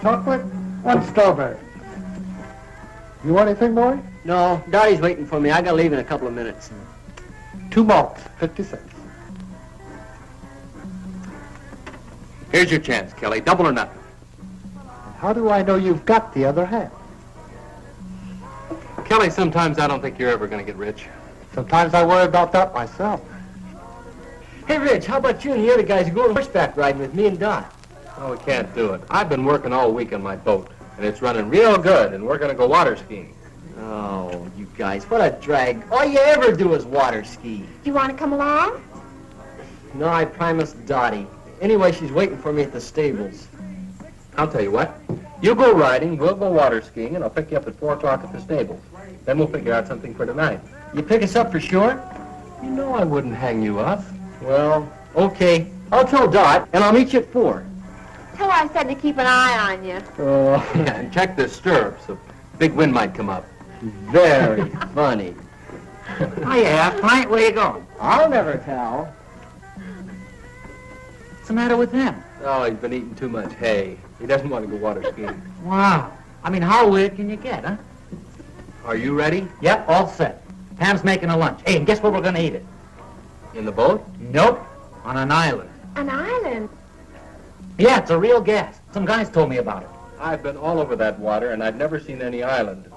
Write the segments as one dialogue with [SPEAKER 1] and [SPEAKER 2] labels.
[SPEAKER 1] Chocolate, one strawberry. You want anything, boy?
[SPEAKER 2] No, Dottie's waiting for me. I gotta leave in a couple of minutes.
[SPEAKER 1] 2 malts, 50 cents.
[SPEAKER 3] Here's your chance, Kelly. Double or nothing.
[SPEAKER 1] How do I know you've got the other half?
[SPEAKER 3] Kelly, sometimes I don't think you're ever going to get rich.
[SPEAKER 1] Sometimes I worry about that myself.
[SPEAKER 2] Hey, Rich, how about you and the other guys go horseback riding with me and Dot?
[SPEAKER 3] Oh, we can't do it. I've been working all week on my boat, and it's running real good, and we're going to go water skiing.
[SPEAKER 2] Oh, you guys, what a drag. All you ever do is water ski.
[SPEAKER 4] You want to come along?
[SPEAKER 2] No, I promised Dottie. Anyway, she's waiting for me at the stables.
[SPEAKER 3] I'll tell you what. You go riding, we'll go water skiing, and I'll pick you up at 4 o'clock at the stables. Then we'll figure out something for tonight.
[SPEAKER 2] You pick us up for sure?
[SPEAKER 3] You know I wouldn't hang you up.
[SPEAKER 2] Well, okay. I'll tell Dot, and I'll meet you at 4.
[SPEAKER 4] Tell her I said to keep an eye on you.
[SPEAKER 2] Oh,
[SPEAKER 3] Yeah, and check the stirrups. A big wind might come up.
[SPEAKER 2] very funny.
[SPEAKER 5] Hiya, Frank, where you going?
[SPEAKER 2] I'll never tell.
[SPEAKER 5] What's the matter with him?
[SPEAKER 3] Oh, he's been eating too much hay. He doesn't want to go water skiing.
[SPEAKER 5] Wow. I mean, how weird can you get, huh?
[SPEAKER 3] Are you ready?
[SPEAKER 5] Yep, all set. Pam's making a lunch. Hey, and guess where we're going to eat it?
[SPEAKER 3] In the boat?
[SPEAKER 5] Nope. On an island.
[SPEAKER 4] An island?
[SPEAKER 5] Yeah, it's a real gas. Some guys told me about it.
[SPEAKER 3] I've been all over that water, and I've never seen any island.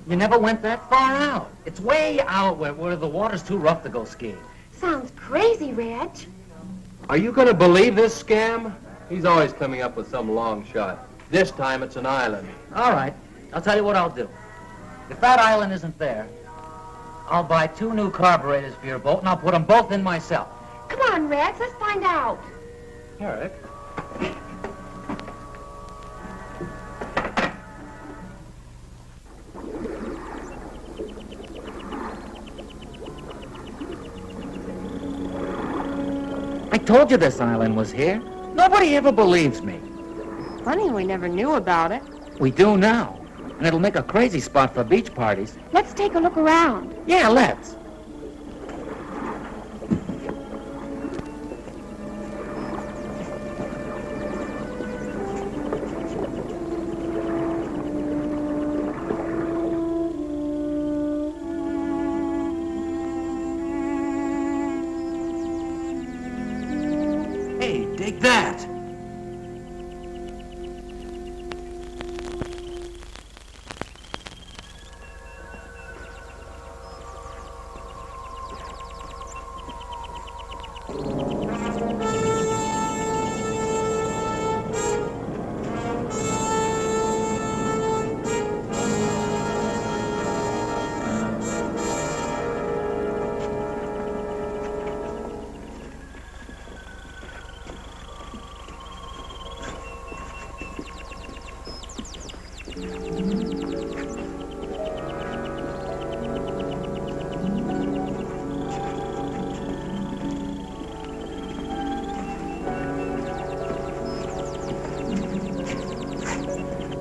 [SPEAKER 5] You never went that far out. It's way out where the water's too rough to go skiing.
[SPEAKER 4] Sounds crazy, Reg.
[SPEAKER 3] Are you going to believe this scam? He's always coming up with some long shot. This time it's an island.
[SPEAKER 5] All right. I'll tell you what I'll do. If that island isn't there, I'll buy 2 new carburetors for your boat, and I'll put them both in myself.
[SPEAKER 4] Come on, Reg, let's find out.
[SPEAKER 3] All right.
[SPEAKER 5] I told you this island was here. Nobody ever believes me.
[SPEAKER 4] Funny we never knew about it.
[SPEAKER 5] We do now. And it'll make a crazy spot for beach parties.
[SPEAKER 4] Let's take a look around.
[SPEAKER 5] Yeah, let's. Hey, dig that.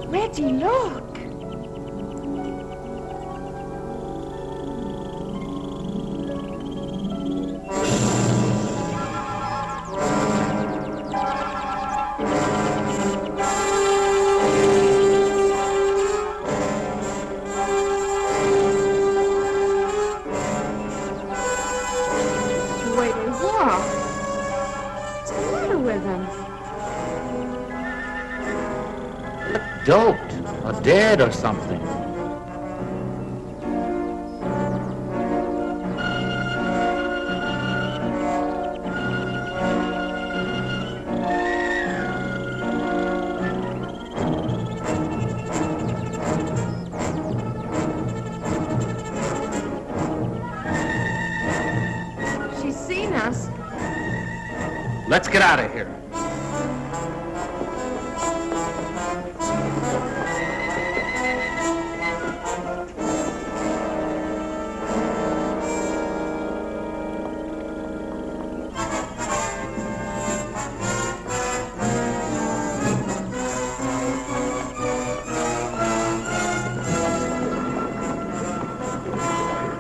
[SPEAKER 4] Reggie, look. way they walk. What's the matter with them?
[SPEAKER 5] Doped or dead or something.
[SPEAKER 4] She's seen us.
[SPEAKER 3] Let's get out of here.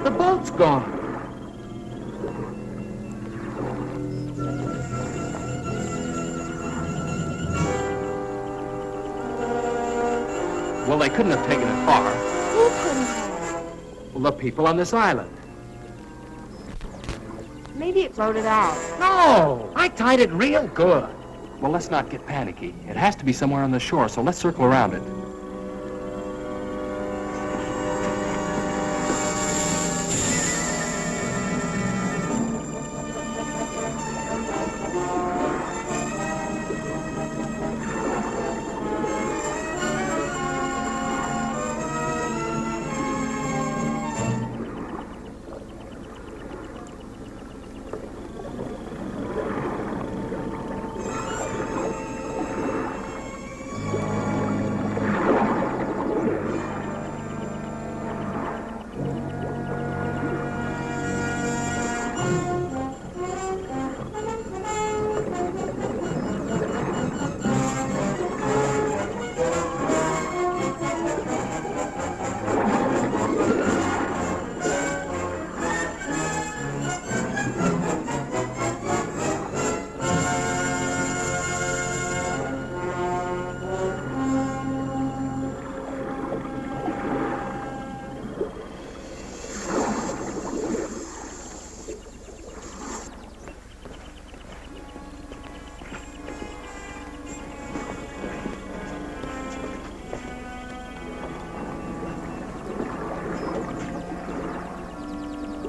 [SPEAKER 5] The boat's gone.
[SPEAKER 3] Well, they couldn't have taken it far.
[SPEAKER 4] Who couldn't have?
[SPEAKER 3] Well, the people on this island.
[SPEAKER 4] Maybe it floated out.
[SPEAKER 5] No, I tied it real good.
[SPEAKER 3] Well, let's not get panicky. It has to be somewhere on the shore, so let's circle around it.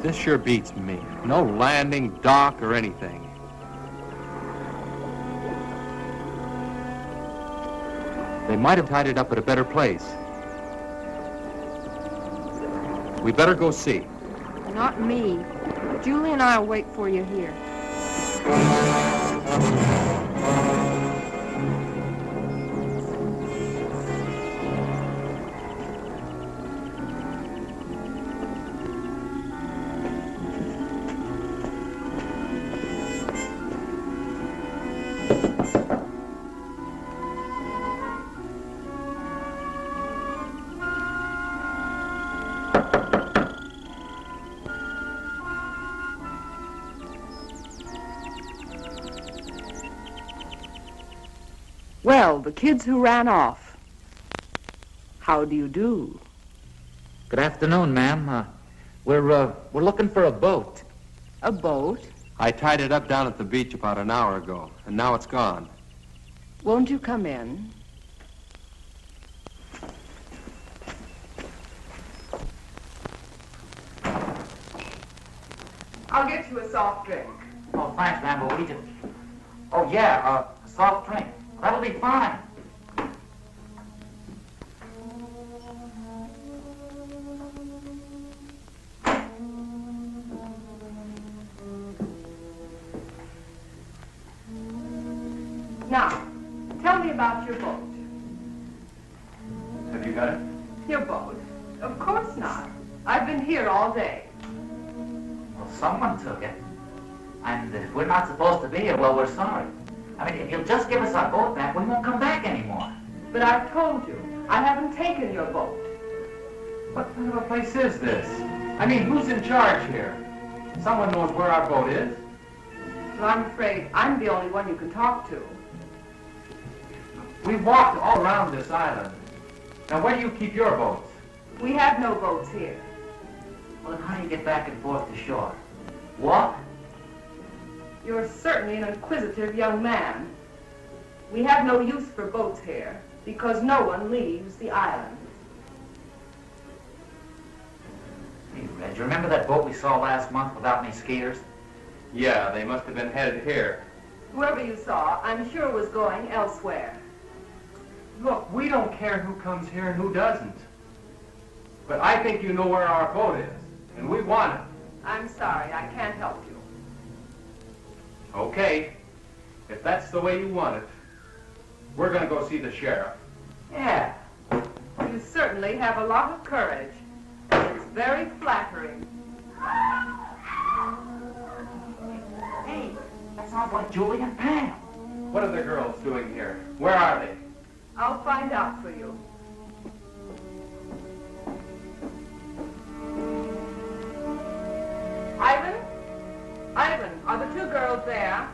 [SPEAKER 3] This sure beats me. No landing, dock, or anything. They might have tied it up at a better place. We better go see.
[SPEAKER 4] Not me. Julie and I will wait for you here.
[SPEAKER 6] Well, the kids who ran off. How do you do?
[SPEAKER 5] Good afternoon, ma'am. We're looking for a boat.
[SPEAKER 6] A boat?
[SPEAKER 3] I tied it up down at the beach about an hour ago, and now it's gone.
[SPEAKER 6] Won't you come in? I'll get you a soft drink.
[SPEAKER 5] Oh, thanks, ma'am, but we just... Oh, yeah, a soft drink. That'll be fine.
[SPEAKER 6] Now, tell me about your boat.
[SPEAKER 3] Have you got it?
[SPEAKER 6] Your boat? Of course not. I've been here all day.
[SPEAKER 5] Well, someone took it. And if we're not supposed to be here, well, we're sorry. I mean, if you'll just give us our boat back, we won't come back anymore.
[SPEAKER 6] But I've told you, I haven't taken your boat.
[SPEAKER 3] What kind of a place is this? I mean, who's in charge here? Someone knows where our boat is.
[SPEAKER 6] Well, I'm afraid I'm the only one you can talk to.
[SPEAKER 3] We've walked all around this island. Now, where do you keep your boats?
[SPEAKER 6] We have no boats here.
[SPEAKER 5] Well, then how do you get back and forth to shore? Walk?
[SPEAKER 6] You're certainly an inquisitive young man. We have no use for boats here because no one leaves the island.
[SPEAKER 5] Hey, Reg, you remember that boat we saw last month without any skaters?
[SPEAKER 3] Yeah, they must have been headed here.
[SPEAKER 6] Whoever you saw, I'm sure was going elsewhere.
[SPEAKER 3] Look, we don't care who comes here and who doesn't. But I think you know where our boat is, and we want it.
[SPEAKER 6] I'm sorry, I can't help you.
[SPEAKER 3] Okay, if that's the way you want it, we're gonna go see the sheriff.
[SPEAKER 6] Yeah. You certainly have a lot of courage. It's very flattering.
[SPEAKER 5] Hey, that sounds like Julie and Pam.
[SPEAKER 3] What are the girls doing here? Where are they?
[SPEAKER 6] I'll find out for you. Ivan? Ivan, are the two girls there?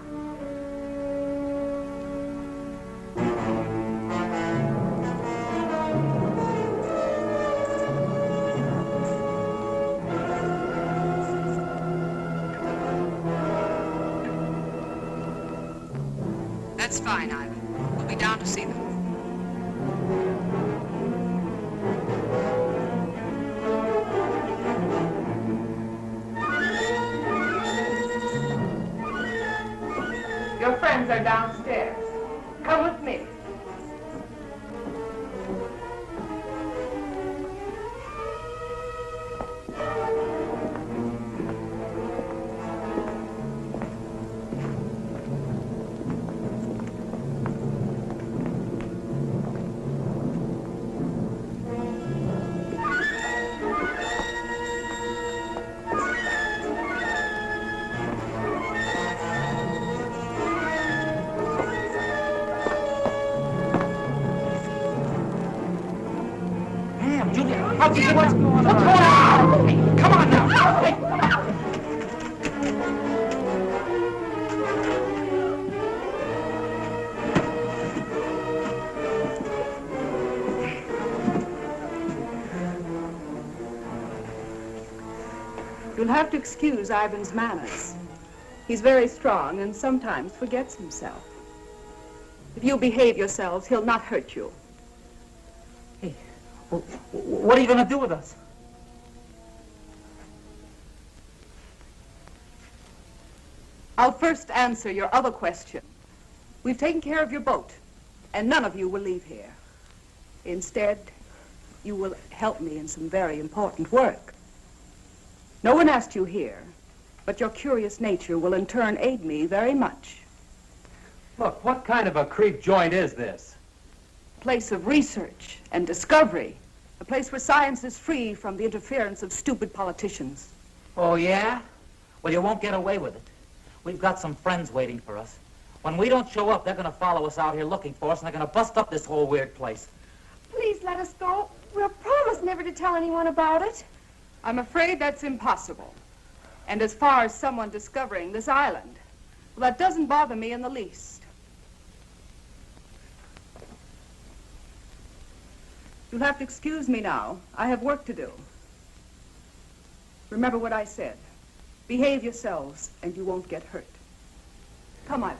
[SPEAKER 6] That's fine, Ivan. We'll be down to see them. Your friends are downstairs. Come with me.
[SPEAKER 5] What's going on? Hey, come on now. Hey.
[SPEAKER 6] You'll have to excuse Ivan's manners. He's very strong and sometimes forgets himself. If you'll behave yourselves, he'll not hurt you.
[SPEAKER 5] Hey, what are you going to do with us?
[SPEAKER 6] I'll first answer your other question. We've taken care of your boat, and none of you will leave here. Instead, you will help me in some very important work. No one asked you here, but your curious nature will in turn aid me very much.
[SPEAKER 3] Look, what kind of a creep joint is this?
[SPEAKER 6] A place of research and discovery. A place where science is free from the interference of stupid politicians.
[SPEAKER 5] Oh, yeah? Well, you won't get away with it. We've got some friends waiting for us. When we don't show up, they're going to follow us out here looking for us, and they're going to bust up this whole weird place.
[SPEAKER 4] Please let us go. We'll promise never to tell anyone about it.
[SPEAKER 6] I'm afraid that's impossible. And as far as someone discovering this island, well, that doesn't bother me in the least. You'll have to excuse me now. I have work to do. Remember what I said. Behave yourselves, and you won't get hurt. Come, Ivan.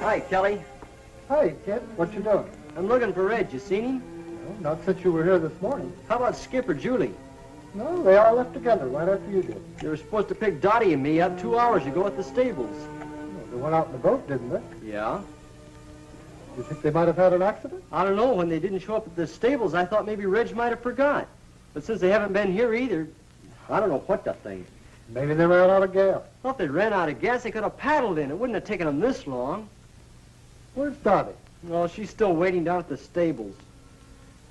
[SPEAKER 2] Hi, Kelly.
[SPEAKER 1] Hey, kid, what you doing?
[SPEAKER 2] I'm looking for Red. You seen him?
[SPEAKER 1] Well, not since you were here this morning.
[SPEAKER 2] How about Skip or Julie?
[SPEAKER 1] No, they all left together right after you did.
[SPEAKER 2] They were supposed to pick Dottie and me up 2 hours ago at the stables.
[SPEAKER 1] Well, they went out in the boat, didn't they?
[SPEAKER 2] Yeah?
[SPEAKER 1] You think they might have had an accident?
[SPEAKER 2] I don't know. When they didn't show up at the stables, I thought maybe Reg might have forgot. But since they haven't been here either, I don't know what to think.
[SPEAKER 1] Maybe they ran out of gas.
[SPEAKER 2] Well, if they ran out of gas, they could have paddled in. It wouldn't have taken them this long.
[SPEAKER 1] Where's Dottie?
[SPEAKER 2] Well, she's still waiting down at the stables.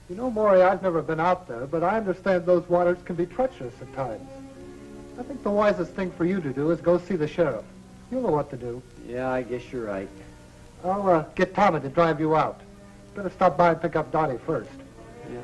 [SPEAKER 1] You know, Maury, I've never been out there, but I understand those waters can be treacherous at times. I think the wisest thing for you to do is go see the sheriff. You'll know what to do.
[SPEAKER 2] Yeah, I guess you're right.
[SPEAKER 1] I'll get Tommy to drive you out. Better stop by and pick up Dottie first.
[SPEAKER 2] Yeah.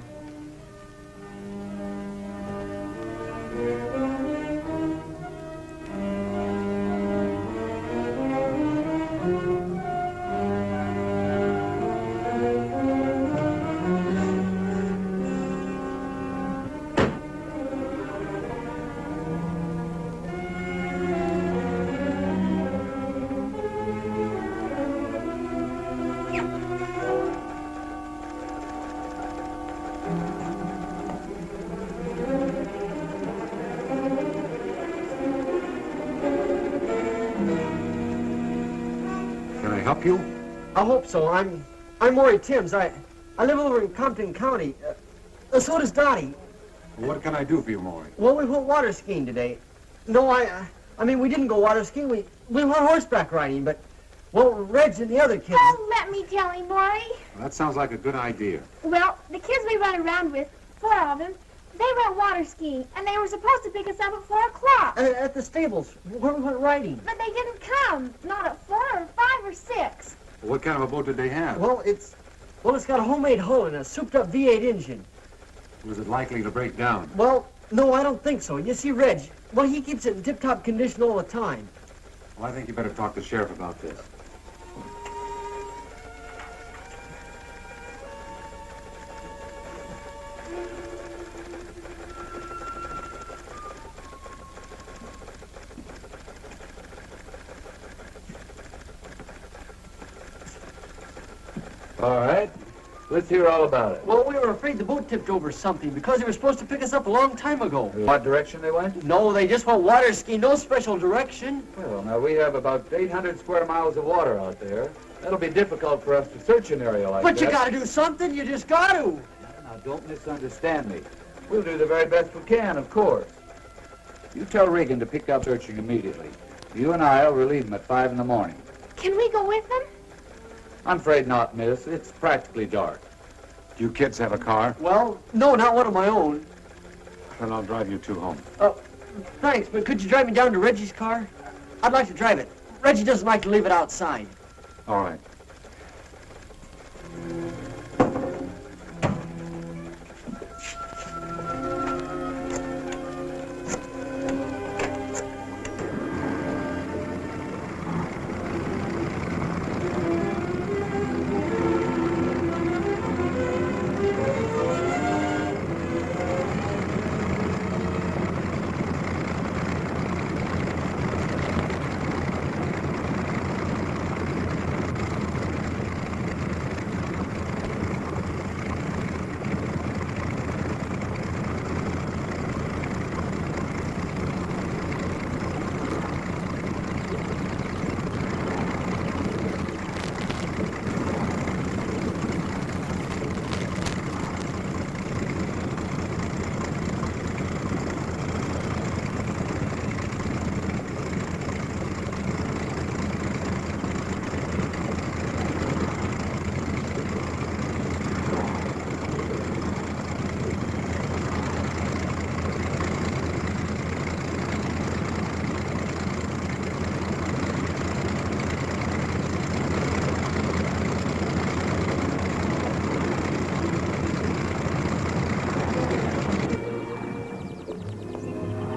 [SPEAKER 7] help you?
[SPEAKER 2] I hope so. I'm Maury Timms. I live over in Compton County. So does Dottie.
[SPEAKER 7] What can I do for you, Maury?
[SPEAKER 2] Well, we went water skiing today. No, I mean, we didn't go water skiing. We went horseback riding, but, well, Reg and the other kids...
[SPEAKER 4] Oh, let me tell him, Maury.
[SPEAKER 7] Well, that sounds like a good idea.
[SPEAKER 4] Well, the kids we run around with, 4 of them, they went water skiing, and they were supposed to pick us up at 4 o'clock.
[SPEAKER 2] At the stables, where we went riding.
[SPEAKER 4] But they didn't come. Not at 4 or 5 or 6.
[SPEAKER 7] What kind of a boat did they have?
[SPEAKER 2] Well, it's got a homemade hull and a souped-up V8 engine.
[SPEAKER 7] Was it likely to break down?
[SPEAKER 2] Well, no, I don't think so. You see, Reg, well, he keeps it in tip-top condition all the time.
[SPEAKER 7] Well, I think you better talk to the sheriff about this.
[SPEAKER 3] All right. Let's hear all about it.
[SPEAKER 2] Well, we were afraid the boat tipped over something because they were supposed to pick us up a long time ago.
[SPEAKER 3] What direction they went?
[SPEAKER 2] No, they just went water skiing, no special direction.
[SPEAKER 3] Well, now, we have about 800 square miles of water out there. That'll be difficult for us to search an area like that.
[SPEAKER 2] But you gotta do something, you just gotta.
[SPEAKER 3] Now, don't misunderstand me. We'll do the very best we can, of course. You tell Regan to pick up searching immediately. You and I'll relieve him at 5 in the morning.
[SPEAKER 4] Can we go with them?
[SPEAKER 3] I'm afraid not, miss. It's practically dark.
[SPEAKER 7] Do you kids have a car?
[SPEAKER 2] Well, no, not one of my own.
[SPEAKER 7] Then I'll drive you two home.
[SPEAKER 2] Thanks, but could you drive me down to Reggie's car? I'd like to drive it. Reggie doesn't like to leave it outside.
[SPEAKER 7] All right.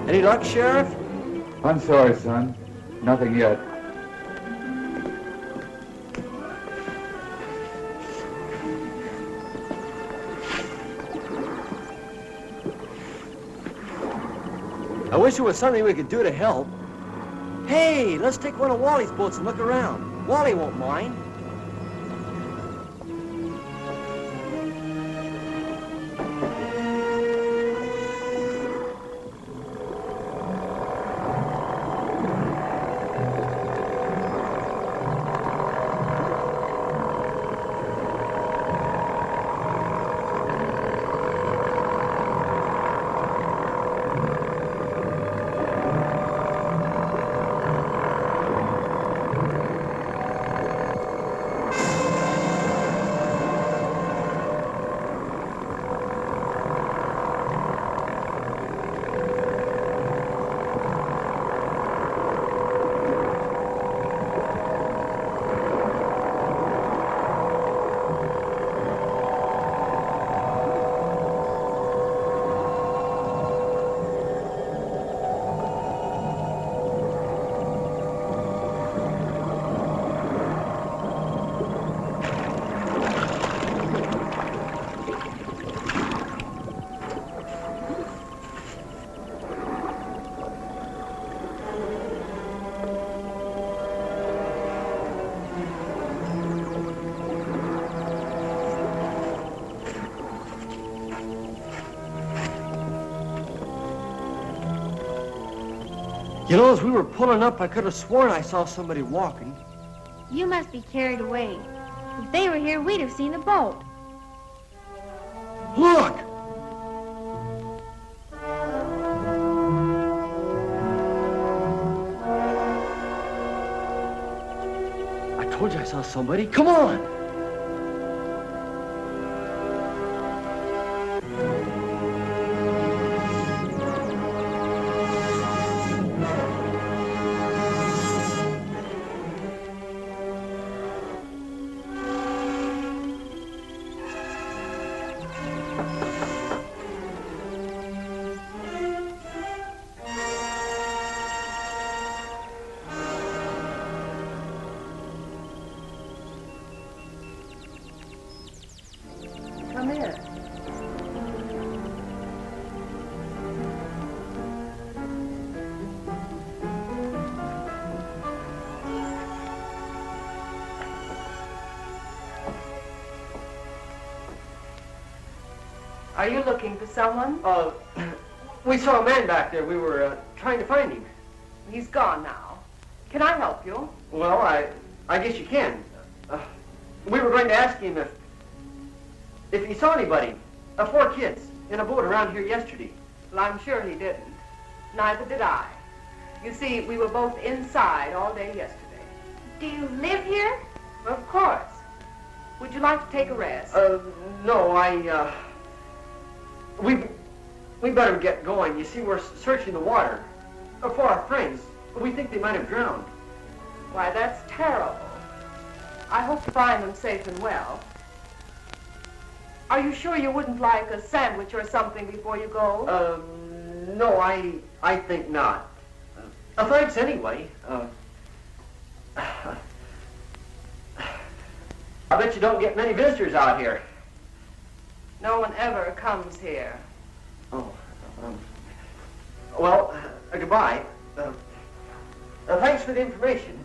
[SPEAKER 2] Any luck, Sheriff?
[SPEAKER 3] I'm sorry, son. Nothing yet.
[SPEAKER 2] I wish there was something we could do to help. Hey, let's take one of Wally's boats and look around. Wally won't mind. You know, as we were pulling up, I could have sworn I saw somebody walking.
[SPEAKER 4] You must be carried away. If they were here, we'd have seen the boat.
[SPEAKER 2] Look! I told you I saw somebody. Come on!
[SPEAKER 6] Come in. Are you looking for someone?
[SPEAKER 2] We saw a man back there. We were trying to find him.
[SPEAKER 6] He's gone now. Can I help you?
[SPEAKER 2] Well, I guess you can. We were going to ask him if he saw anybody, 4 kids, in a boat around here yesterday.
[SPEAKER 6] Well, I'm sure he didn't. Neither did I. You see, we were both inside all day yesterday.
[SPEAKER 4] Do you live here?
[SPEAKER 6] Of course. Would you like to take a rest?
[SPEAKER 2] No, we better get going. You see, we're searching the water for our friends. We think they might have drowned.
[SPEAKER 6] Why, that's terrible. I hope to find them safe and well. Are you sure you wouldn't like a sandwich or something before you go?
[SPEAKER 2] No, I think not. Thanks anyway. I bet you don't get many visitors out here.
[SPEAKER 6] No one ever comes here.
[SPEAKER 2] Oh, well, goodbye. Thanks for the information.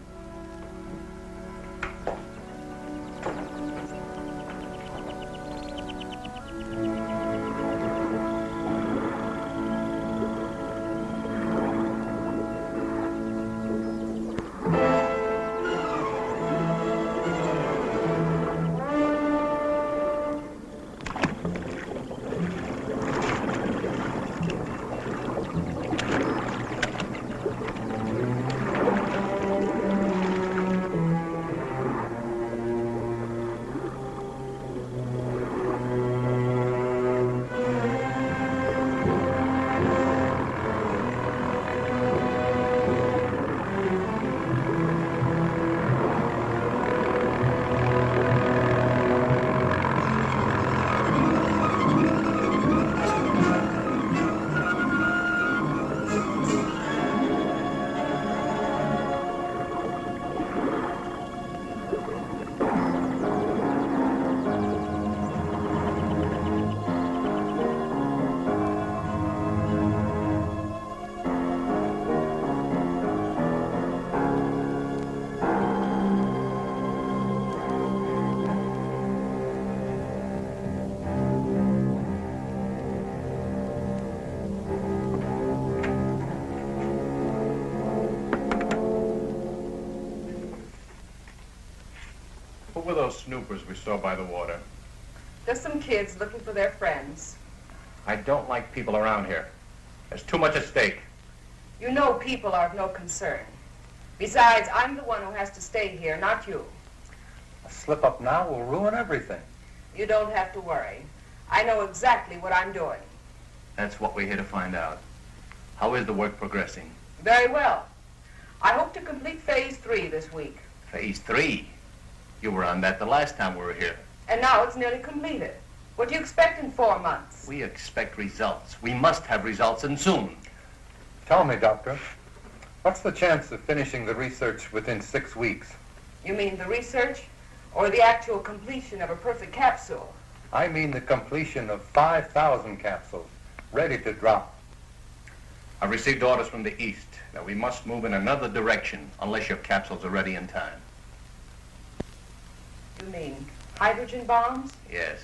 [SPEAKER 8] Who were those snoopers we saw by the water?
[SPEAKER 6] Just some kids looking for their friends.
[SPEAKER 8] I don't like people around here. There's too much at stake.
[SPEAKER 6] You know people are of no concern. Besides, I'm the one who has to stay here, not you.
[SPEAKER 8] A slip up now will ruin everything.
[SPEAKER 6] You don't have to worry. I know exactly what I'm doing.
[SPEAKER 8] That's what we're here to find out. How is the work progressing?
[SPEAKER 6] Very well. I hope to complete phase 3 this week.
[SPEAKER 8] Phase 3? You were on that the last time we were here.
[SPEAKER 6] And now it's nearly completed. What do you expect in 4 months?
[SPEAKER 8] We expect results. We must have results, and soon.
[SPEAKER 9] Tell me, Doctor, what's the chance of finishing the research within 6 weeks?
[SPEAKER 6] You mean the research or the actual completion of a perfect capsule?
[SPEAKER 9] I mean the completion of 5,000 capsules, ready to drop.
[SPEAKER 8] I've received orders from the east that we must move in another direction unless your capsules are ready in time.
[SPEAKER 6] You mean hydrogen bombs?
[SPEAKER 8] Yes.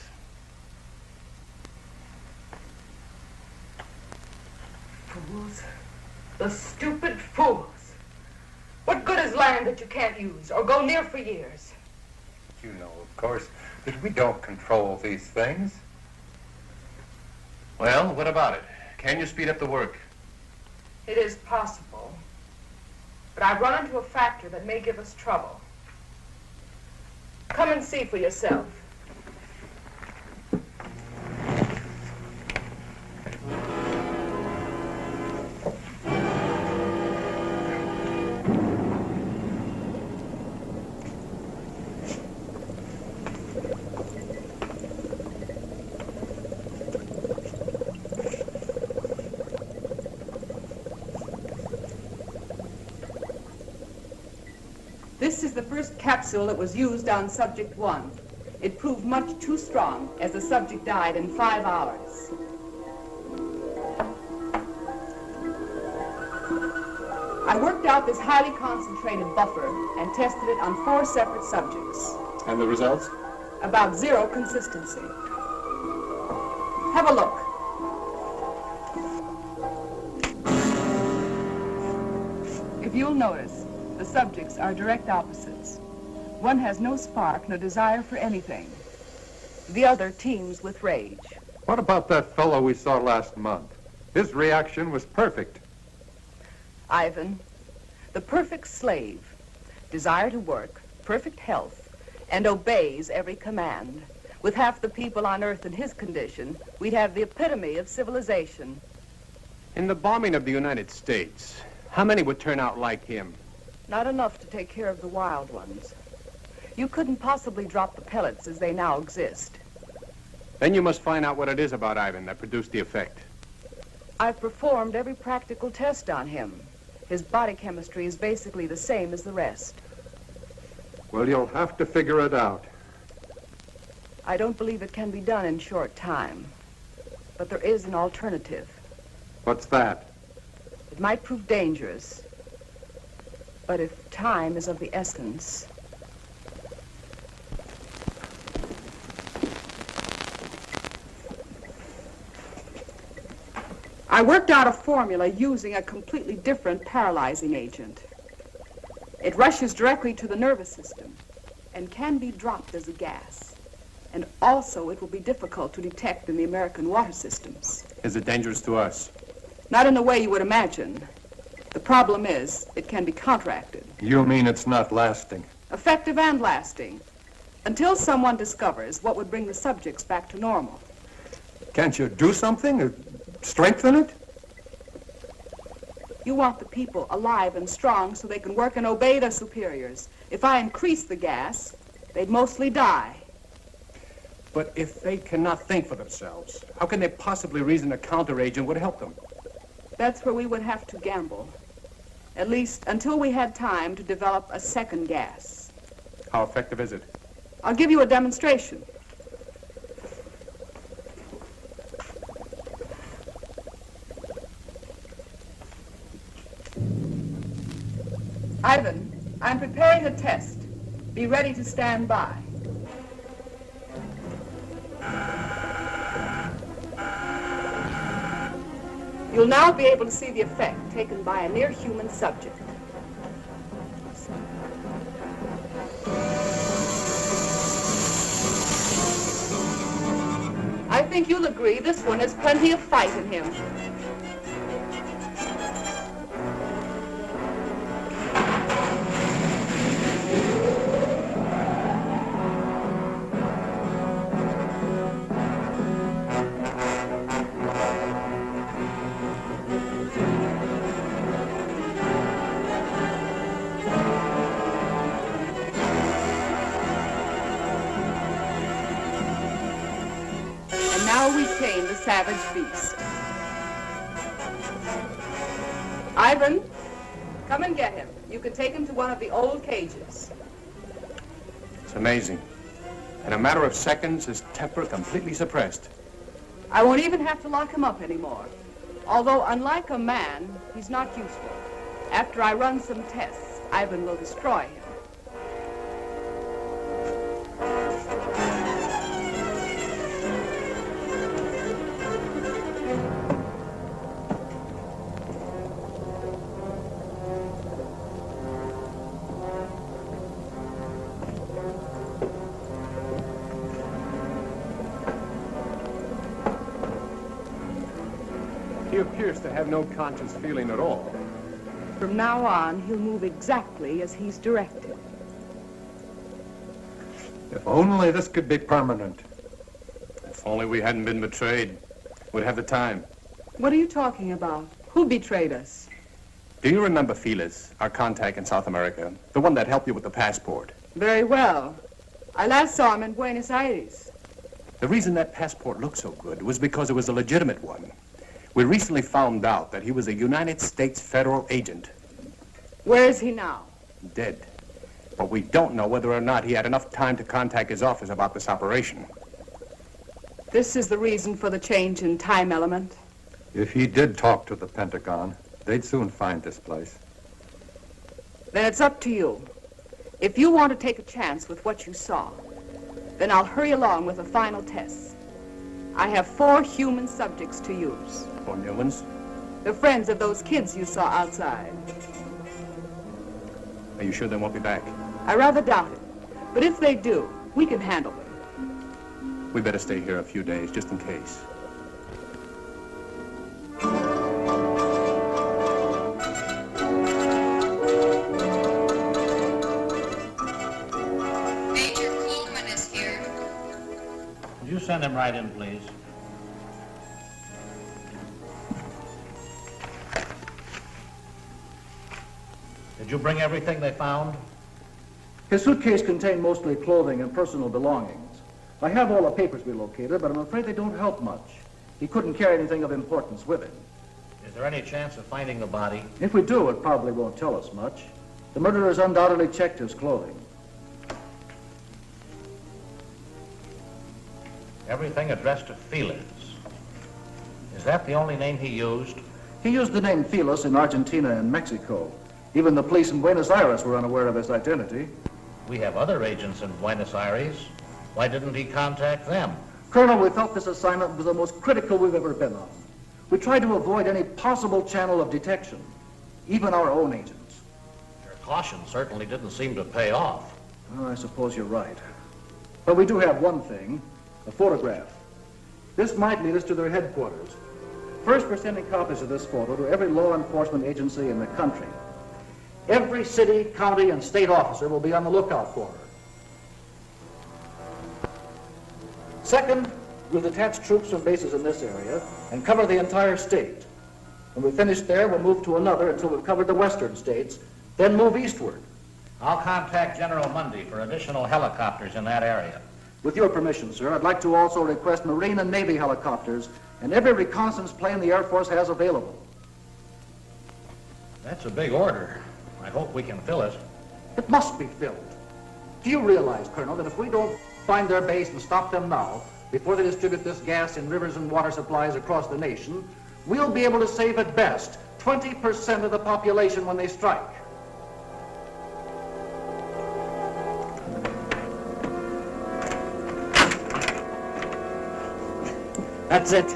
[SPEAKER 6] Fools. The stupid fools. What good is land that you can't use or go near for years?
[SPEAKER 9] You know, of course, that we don't control these things.
[SPEAKER 8] Well, what about it? Can you speed up the work?
[SPEAKER 6] It is possible. But I've run into a factor that may give us trouble. Come and see for yourself. This is the first capsule that was used on Subject 1. It proved much too strong, as the subject died in 5 hours. I worked out this highly concentrated buffer and tested it on 4 separate subjects.
[SPEAKER 7] And the results?
[SPEAKER 6] About 0 consistency. Have a look. If you'll notice, the subjects are direct opposites. One has no spark, no desire for anything. The other teems with rage.
[SPEAKER 9] What about that fellow we saw last month? His reaction was perfect.
[SPEAKER 6] Ivan, the perfect slave, desire to work, perfect health, and obeys every command. With half the people on Earth in his condition, we'd have the epitome of civilization.
[SPEAKER 10] In the bombing of the United States, how many would turn out like him?
[SPEAKER 6] Not enough to take care of the wild ones. You couldn't possibly drop the pellets as they now exist.
[SPEAKER 10] Then you must find out what it is about Ivan that produced the effect.
[SPEAKER 6] I've performed every practical test on him. His body chemistry is basically the same as the rest.
[SPEAKER 9] Well, you'll have to figure it out.
[SPEAKER 6] I don't believe it can be done in short time. But there is an alternative.
[SPEAKER 9] What's that?
[SPEAKER 6] It might prove dangerous. But if time is of the essence... I worked out a formula using a completely different paralyzing agent. It rushes directly to the nervous system and can be dropped as a gas. And also it will be difficult to detect in the American water systems.
[SPEAKER 10] Is it dangerous to us?
[SPEAKER 6] Not in the way you would imagine. The problem is, it can be counteracted.
[SPEAKER 9] You mean it's not lasting?
[SPEAKER 6] Effective and lasting. Until someone discovers what would bring the subjects back to normal.
[SPEAKER 9] Can't you do something? Strengthen it?
[SPEAKER 6] You want the people alive and strong so they can work and obey their superiors. If I increase the gas, they'd mostly die.
[SPEAKER 10] But if they cannot think for themselves, how can they possibly reason a counteragent would help them?
[SPEAKER 6] That's where we would have to gamble. At least until we had time to develop a second gas.
[SPEAKER 10] How effective is it?
[SPEAKER 6] I'll give you a demonstration. Ivan, I'm preparing a test. Be ready to stand by. You'll now be able to see the effect taken by a near-human subject. I think you'll agree this one has plenty of fight in him. Now we tame the savage beast. Ivan, come and get him. You can take him to one of the old cages.
[SPEAKER 10] It's amazing. In a matter of seconds, his temper completely suppressed.
[SPEAKER 6] I won't even have to lock him up anymore. Although, unlike a man, he's not useful. After I run some tests, Ivan will destroy him.
[SPEAKER 10] He appears to have no conscious feeling at all.
[SPEAKER 6] From now on, he'll move exactly as he's directed.
[SPEAKER 9] If only this could be permanent.
[SPEAKER 10] If only we hadn't been betrayed, we'd have the time.
[SPEAKER 6] What are you talking about? Who betrayed us?
[SPEAKER 10] Do you remember Felix, our contact in South America? The one that helped you with the passport?
[SPEAKER 6] Very well. I last saw him in Buenos Aires.
[SPEAKER 10] The reason that passport looked so good was because it was a legitimate one. We recently found out that he was a United States federal agent.
[SPEAKER 6] Where is he now?
[SPEAKER 10] Dead. But we don't know whether or not he had enough time to contact his office about this operation.
[SPEAKER 6] This is the reason for the change in time element.
[SPEAKER 9] If he did talk to the Pentagon, they'd soon find this place.
[SPEAKER 6] Then it's up to you. If you want to take a chance with what you saw, then I'll hurry along with the final tests. I have 4 human subjects to use.
[SPEAKER 10] 4 new ones?
[SPEAKER 6] The friends of those kids you saw outside.
[SPEAKER 10] Are you sure they won't be back?
[SPEAKER 6] I rather doubt it. But if they do, we can handle them.
[SPEAKER 10] We better stay here a few days, just in case.
[SPEAKER 11] Major Coleman is here.
[SPEAKER 5] Would you send him right in, please? Did you bring everything they found?
[SPEAKER 12] His suitcase contained mostly clothing and personal belongings. I have all the papers we located, but I'm afraid they don't help much. He couldn't carry anything of importance with him.
[SPEAKER 5] Is there any chance of finding the body?
[SPEAKER 12] If we do, it probably won't tell us much. The murderers undoubtedly checked his clothing.
[SPEAKER 5] Everything addressed to Felix. Is that the only name he used?
[SPEAKER 12] He used the name Felix in Argentina and Mexico. Even the police in Buenos Aires were unaware of his identity.
[SPEAKER 5] We have other agents in Buenos Aires. Why didn't he contact them?
[SPEAKER 12] Colonel, we felt this assignment was the most critical we've ever been on. We tried to avoid any possible channel of detection, even our own agents.
[SPEAKER 5] Your caution certainly didn't seem to pay off.
[SPEAKER 12] Well, I suppose you're right. But we do have one thing, a photograph. This might lead us to their headquarters. First, we're sending copies of this photo to every law enforcement agency in the country. Every city, county, and state officer will be on the lookout for her. Second, we'll detach troops from bases in this area and cover the entire state. When we finish there, we'll move to another until we've covered the western states, then move eastward.
[SPEAKER 5] I'll contact General Mundy for additional helicopters in that area.
[SPEAKER 12] With your permission, sir, I'd like to also request Marine and Navy helicopters and every reconnaissance plane the Air Force has available.
[SPEAKER 5] That's a big order. I hope we can fill it.
[SPEAKER 12] It must be filled. Do you realize, Colonel, that if we don't find their base and stop them now, before they distribute this gas in rivers and water supplies across the nation, we'll be able to save at best 20% of the population when they strike?
[SPEAKER 5] That's it.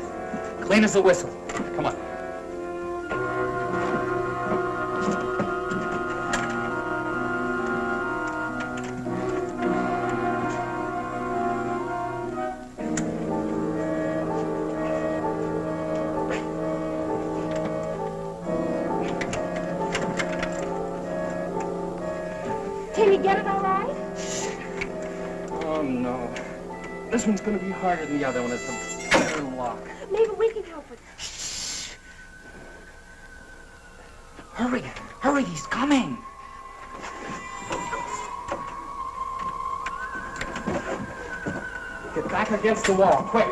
[SPEAKER 5] Clean as a whistle. Come on.
[SPEAKER 4] Can you get it all right?
[SPEAKER 10] Oh, no. This one's going to be harder than the other one. It's a iron lock.
[SPEAKER 4] Maybe we can help it.
[SPEAKER 5] Hurry, hurry, he's coming.
[SPEAKER 12] Get back against the wall, quick.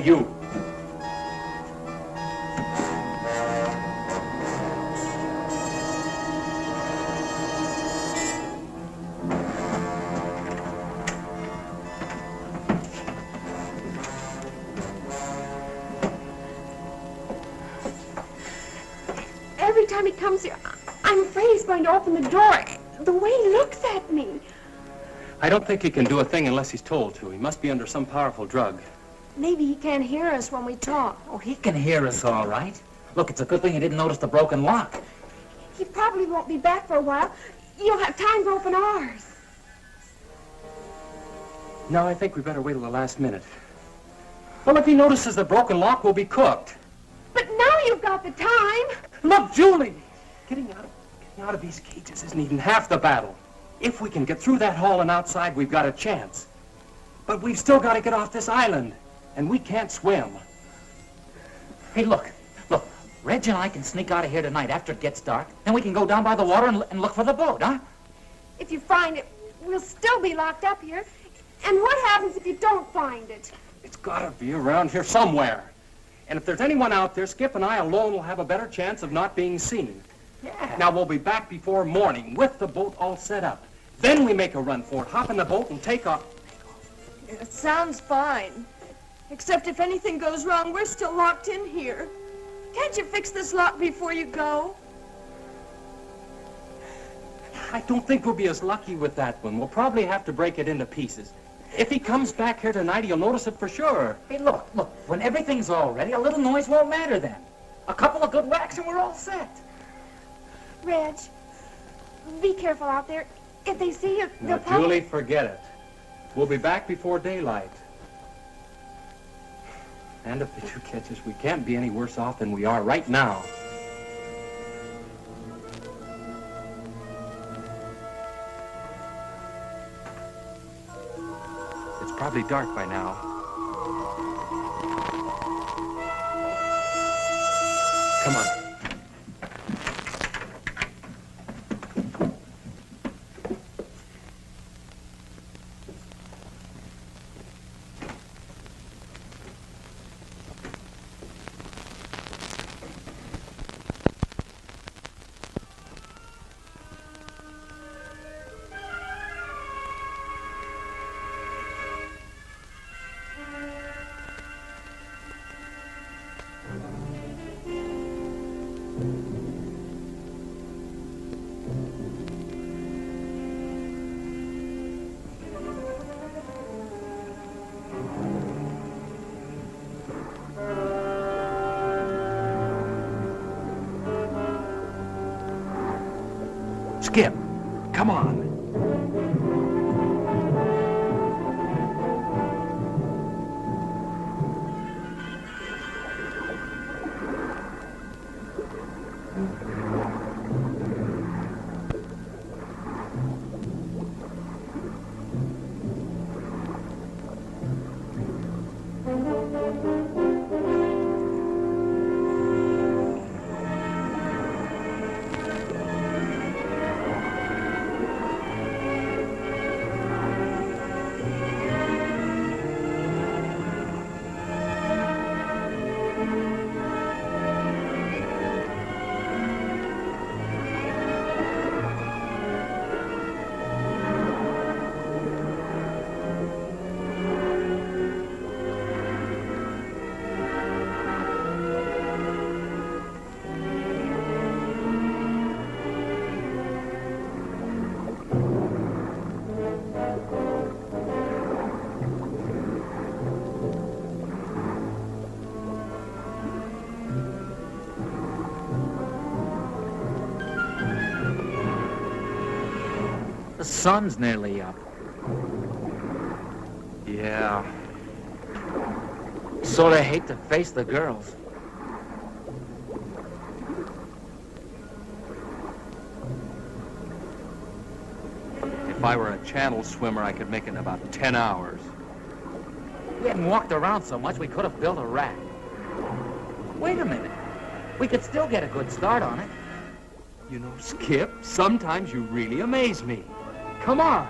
[SPEAKER 10] Hey, you.
[SPEAKER 4] Every time he comes here, I'm afraid he's going to open the door. The way he looks at me.
[SPEAKER 10] I don't think he can do a thing unless he's told to. He must be under some powerful drug.
[SPEAKER 4] Maybe he can't hear us when we talk.
[SPEAKER 5] Oh, he can hear us all right. Look, it's a good thing he didn't notice the broken lock.
[SPEAKER 4] He probably won't be back for a while. You'll have time to open ours.
[SPEAKER 10] No, I think we better wait till the last minute. Well, if he notices the broken lock, we'll be cooked.
[SPEAKER 4] But now you've got the time.
[SPEAKER 10] Look, Julie! Getting out of these cages isn't even half the battle. If we can get through that hall and outside, we've got a chance. But we've still got to get off this island, and we can't swim.
[SPEAKER 5] Hey, look. Reg and I can sneak out of here tonight after it gets dark. Then we can go down by the water and look for the boat, huh?
[SPEAKER 4] If you find it, we'll still be locked up here. And what happens if you don't find it?
[SPEAKER 10] It's got to be around here somewhere. And if there's anyone out there, Skip and I alone will have a better chance of not being seen.
[SPEAKER 5] Yeah.
[SPEAKER 10] Now, we'll be back before morning with the boat all set up. Then we make a run for it, hop in the boat, and take off.
[SPEAKER 6] It sounds fine. Except if anything goes wrong, we're still locked in here. Can't you fix this lock before you go?
[SPEAKER 10] I don't think we'll be as lucky with that one. We'll probably have to break it into pieces. If he comes back here tonight, he'll notice it for sure.
[SPEAKER 5] Hey, look. When everything's all ready, a little noise won't matter then. A couple of good whacks and we're all set.
[SPEAKER 4] Reg, be careful out there. If they see you,
[SPEAKER 10] Now,
[SPEAKER 4] they'll probably...
[SPEAKER 10] Julie, forget it. We'll be back before daylight. And if they do catch us, we can't be any worse off than we are right now. It's probably dark by now. Come on. Skip, come on.
[SPEAKER 5] The sun's nearly up. Yeah. Sort of hate to face the girls.
[SPEAKER 10] If I were a channel swimmer, I could make it in about 10 hours.
[SPEAKER 5] We hadn't walked around so much, we could have built a raft. Wait a minute. We could still get a good start on it.
[SPEAKER 10] You know, Skip, sometimes you really amaze me. Come on.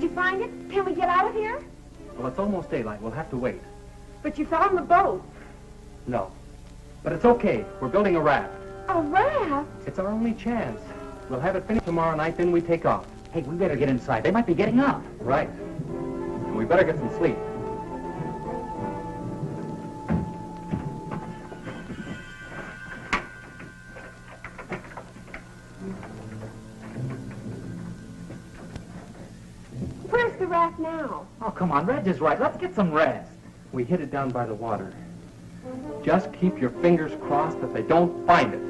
[SPEAKER 4] Did you find it? Can we get out of here?
[SPEAKER 10] Well, it's almost daylight. We'll have to wait.
[SPEAKER 6] But you found the boat.
[SPEAKER 10] No. But it's okay. We're building a raft.
[SPEAKER 4] A raft?
[SPEAKER 10] It's our only chance. We'll have it finished tomorrow night, then we take off.
[SPEAKER 5] Hey, we better get inside. They might be getting up.
[SPEAKER 10] Right. And we better get some sleep.
[SPEAKER 4] Where's the raft now?
[SPEAKER 5] Oh, come on. Reg is right. Let's get some rest.
[SPEAKER 10] We hid it down by the water. Just keep your fingers crossed that they don't find it.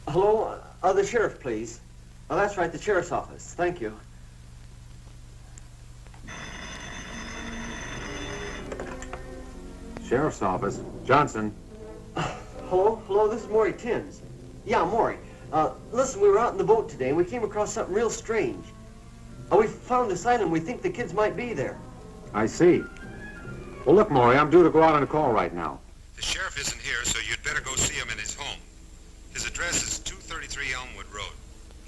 [SPEAKER 2] Hello? The sheriff, please. Oh, that's right, the sheriff's office. Thank you.
[SPEAKER 7] Sheriff's office. Johnson.
[SPEAKER 2] Hello, this is Maury Timms. Yeah, Maury. Listen, we were out in the boat today and we came across something real strange. We found this island. We think the kids might be there.
[SPEAKER 7] I see. Well, look, Maury, I'm due to go out on a call right now.
[SPEAKER 13] The sheriff isn't here, so you'd better go see him in his home. His address is 233 Elmwood Road.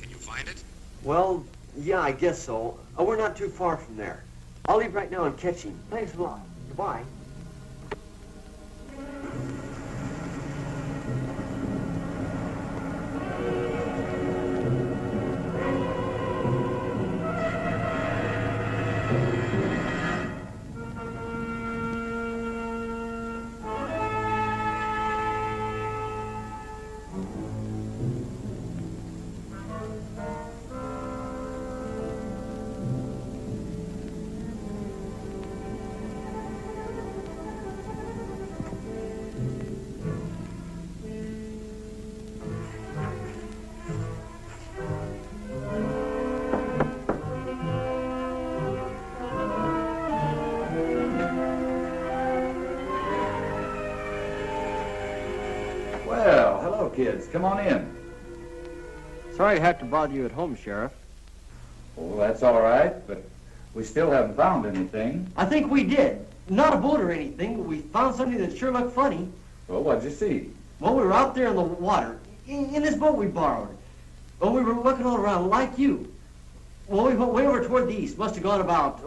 [SPEAKER 13] Can you find it?
[SPEAKER 2] Well, yeah, I guess so. We're not too far from there. I'll leave right now and catch him. Thanks a lot. Goodbye.
[SPEAKER 3] Kids, come on in.
[SPEAKER 2] Sorry to have to bother you at home, Sheriff.
[SPEAKER 3] Oh, that's all right, but we still haven't found anything.
[SPEAKER 2] I think we did. Not a boat or anything, but we found something that sure looked funny.
[SPEAKER 3] Well, what'd you see?
[SPEAKER 2] Well, we were out there in the water, in this boat we borrowed. Well, we were looking all around like you. Well, we went way over toward the east. Must have gone about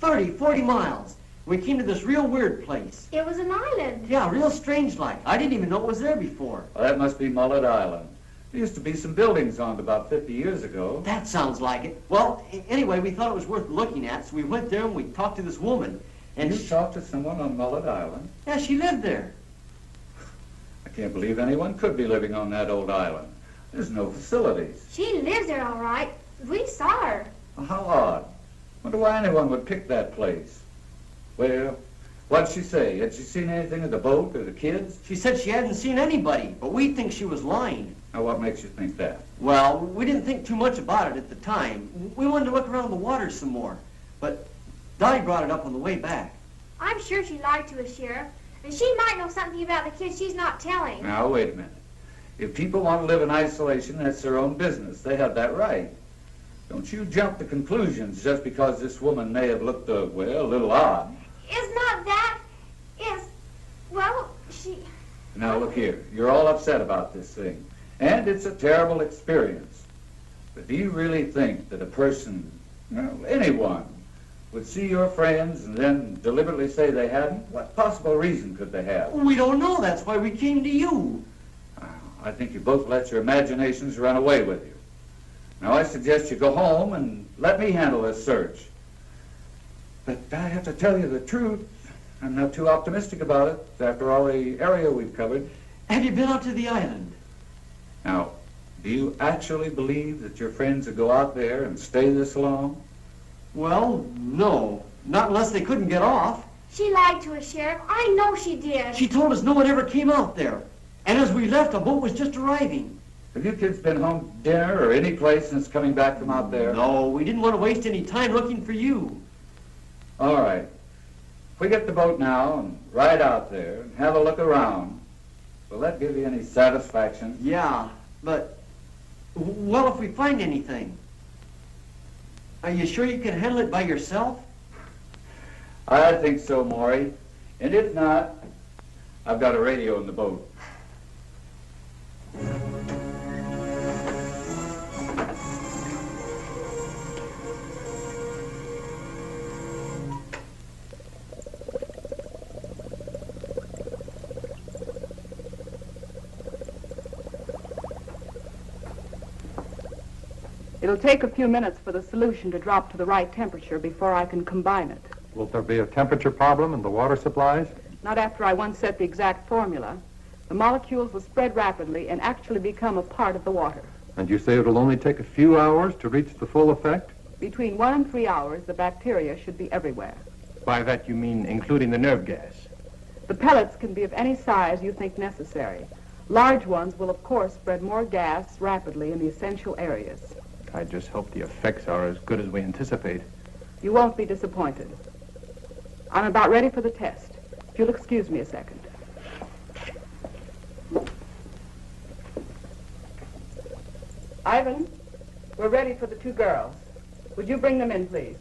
[SPEAKER 2] 30, 40 miles. We came to this real weird place.
[SPEAKER 4] It was an island.
[SPEAKER 2] Yeah, real strange like. I didn't even know it was there before.
[SPEAKER 3] Well, that must be Mullet Island. There used to be some buildings on it about 50 years ago.
[SPEAKER 2] That sounds like it. Well, anyway, we thought it was worth looking at, so we went there and we talked to this woman. And
[SPEAKER 3] you talked to someone on Mullet Island?
[SPEAKER 2] Yeah, she lived there.
[SPEAKER 3] I can't believe anyone could be living on that old island. There's no facilities.
[SPEAKER 4] She lives there all right. We saw her.
[SPEAKER 3] Well, how odd. Wonder why anyone would pick that place. Well, what'd she say? Had she seen anything of the boat or the kids?
[SPEAKER 2] She said she hadn't seen anybody, but we think she was lying.
[SPEAKER 3] Now, what makes you think that?
[SPEAKER 2] Well, we didn't think too much about it at the time. We wanted to look around the water some more. But Dottie brought it up on the way back.
[SPEAKER 4] I'm sure she lied to us, Sheriff. And she might know something about the kids she's not telling.
[SPEAKER 3] Now, wait a minute. If people want to live in isolation, that's their own business. They have that right. Don't you jump to conclusions just because this woman may have looked, well, a little odd.
[SPEAKER 4] It's not that. It's, well, she...
[SPEAKER 3] Now, look here. You're all upset about this thing. And it's a terrible experience. But do you really think that a person, well, anyone, would see your friends and then deliberately say they hadn't? What possible reason could they have?
[SPEAKER 2] We don't know. That's why we came to you.
[SPEAKER 3] I think you both let your imaginations run away with you. Now, I suggest you go home and let me handle this search. But I have to tell you the truth. I'm not too optimistic about it after all the area we've covered.
[SPEAKER 2] Have you been out to the island?
[SPEAKER 3] Now, do you actually believe that your friends would go out there and stay this long?
[SPEAKER 2] Well, no. Not unless they couldn't get off.
[SPEAKER 4] She lied to us, Sheriff. I know she did.
[SPEAKER 2] She told us no one ever came out there. And as we left, a boat was just arriving.
[SPEAKER 3] Have you kids been home to dinner or any place since coming back from out there?
[SPEAKER 2] No, we didn't want to waste any time looking for you.
[SPEAKER 3] All right. If we get the boat now and ride out there and have a look around, will that give you any satisfaction?
[SPEAKER 2] Yeah, but, well, if we find anything, are you sure you can handle it by yourself?
[SPEAKER 3] I think so, Maury. And if not, I've got a radio in the boat.
[SPEAKER 6] It'll take a few minutes for the solution to drop to the right temperature before I can combine it.
[SPEAKER 9] Will there be a temperature problem in the water supplies?
[SPEAKER 6] Not after I once set the exact formula. The molecules will spread rapidly and actually become a part of the water.
[SPEAKER 9] And you say it'll only take a few hours to reach the full effect?
[SPEAKER 6] Between 1 and 3 hours, the bacteria should be everywhere.
[SPEAKER 10] By that you mean including the nerve gas?
[SPEAKER 6] The pellets can be of any size you think necessary. Large ones will, of course, spread more gas rapidly in the essential areas.
[SPEAKER 10] I just hope the effects are as good as we anticipate.
[SPEAKER 6] You won't be disappointed. I'm about ready for the test. If you'll excuse me a second. Ivan, we're ready for the 2 girls. Would you bring them in, please?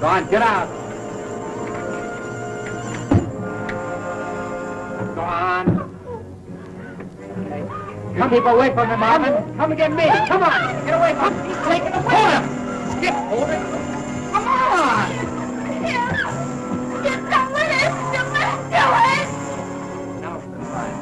[SPEAKER 10] Go on, get out. Go on. Okay. You keep away from him, Marvin. Come and get me. Come on. Get away from him. He's taking the hold him. Skip, hold it. Come on.
[SPEAKER 4] Skip, don't let it. Don't let him do it.
[SPEAKER 10] Now for the time.